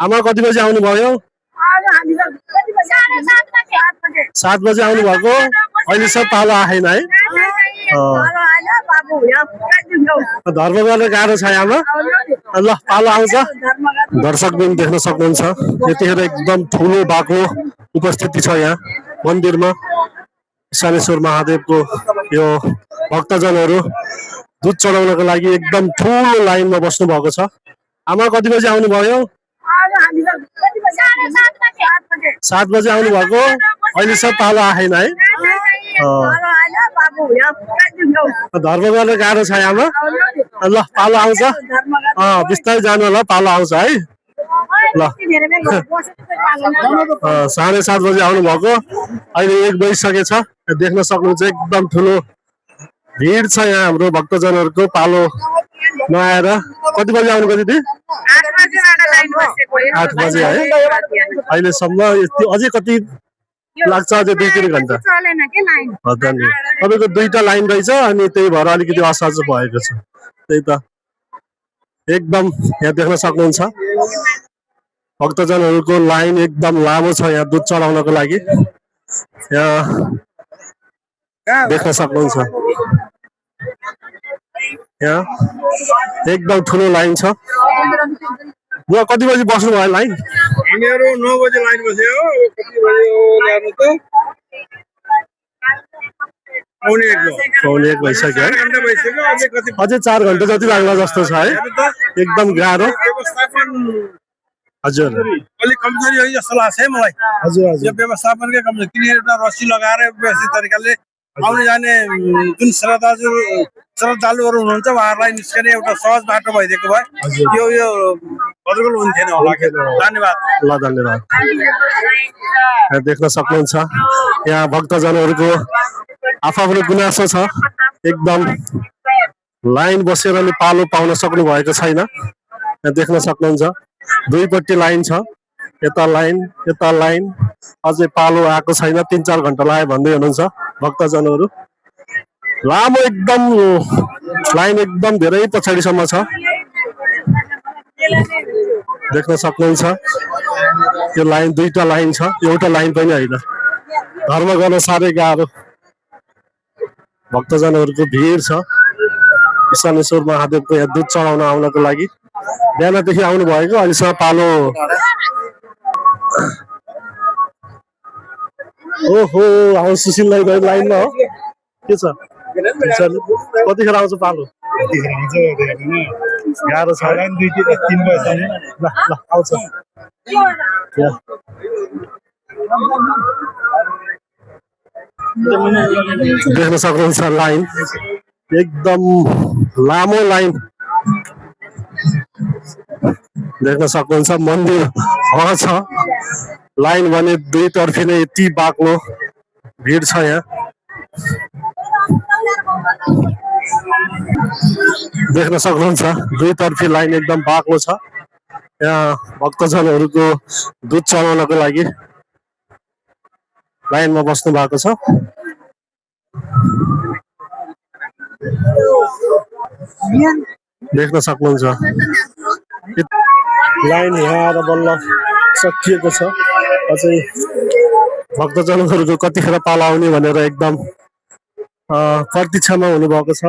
आमा कति बजी आउनुभयो? 7 बजी आउनुभएको। अहिले सब पालो आएन है? धर्म गर्न गाह्रो छ आमा। ल पालो आउँछ। दर्शक पनि देख्न सक्नुहुन्छ यतिखेर एकदम ठुलो बाक्लो उपस्थिति छ यहाँ मन्दिरमा। इशानेश्वर महादेवको यो भक्तजनहरू दुध चढाउनको लागि एकदम ठुलो लाइनमा बस्नु भएको छ। आमा कति बजी आउनुभयो? 7 बजी आउनुभएको। अहिले सब पालो आएन है? धर्म गर्न गाह्रो छ आमा। ल पालो आउँछ। बिस्तारै जानु होला, पालो आउँछ है। ल 7:30 बजी आउनुभएको। अहिले 1 बजिसकेछ। देख्न सक्नुहुन्छ एकदम ठुलो भिड छ यहाँ हाम्रो भक्तजनहरूको पालो नआएर। कति बजी आउनुभयो दिदी? 8 बजी है? अहिलेसम्म अझै कति लाग्छ? अझै 2-3 घन्टा तपाईँको 2टा लाइन रहेछ अनि त्यही भएर अलिकति असहज भएको छ। त्यही त एकदम यहाँ देख्न सक्नुहुन्छ भक्तजनहरूको लाइन एकदम लामो छ यहाँ दुध चढाउनको लागि। यहाँ देख्न सक्नुहुन्छ यहाँ एकदम ठुलो लाइन छ। कति बजी बस्नु भयो लाइन? हामीहरू 9 बजे लाइन बस्यो। कति बजे ल्याउनु त? पौने 1 भइसक्यो है? अझै 4 घन्टा जति लाग्ला जस्तो छ है? एकदम गाह्रो। हजुर अलिक कमजोरी हो जस्तो लाग्छ है मलाई। हजुर यो व्यवस्थापनकै कमजोरी। किन एउटा रस्सी लगाएर व्यवस्थित तरिकाले आउने जाने जुन श्रद्धालुहरू हुनुहुन्छ उहाँहरूलाई निस्कने एउटा सहज बाटो भइदिएको भए यो हजुरको हुन्थेन होला। धन्यवाद। ल धन्यवाद। देख्न सक्नुहुन्छ यहाँ भक्तजनहरूको आफ्नो गुनासो छ। एकदम लाइन बसेर नि पालो पाउन सक्नु भएको छैन। यहाँ देख्न सक्नुहुन्छ दुईपट्टि लाइन छ। यता लाइन अझै पालो आएको छैन। 3-4 घन्टा लाग्यो भन्दै हुनुहुन्छ भक्तजनहरू। लामो एकदम लाइन एकदम धेरै पछाडिसम्म छ। देख्न सक्नुहुन्छ यो लाइन 2टा लाइन छ, एउटा लाइन पनि होइन। धर्म गर्न साह्रै गाह्रो। भक्तजनहरूको भिड छ इशानेश्वर महादेवको यहाँ दुध चढाउन आउनको लागि। बिहानदेखि आउनु भएको। अहिलेसम्म पालो ओहो आउँ सुशील लाइनमा हो के छ? कतिखेर आउँछ पालो? गाह्रो छ। 2-3 बजे ल आउँछ। देख्न सक्नुहुन्छ लाइन एकदम लामो लाइन देख्न सक्नुहुन्छ। मन्दिर छ लाइन भने दुईतर्फी नै यति बाक्लो भिड छ यहाँ। देख्न सक्नुहुन्छ दुईतर्फी लाइन एकदम बाक्लो छ। यहाँ भक्तजनहरूको दुध चढाउनको लागि लाइनमा बस्नु भएको छ। देख्न सक्नुहुन्छ लाइन यहाँ आएर बल्ल सकिएको छ। अझै भक्तजनहरूको कतिखेर पालो आउने भनेर एकदम प्रतीक्षामा हुनुभएको छ।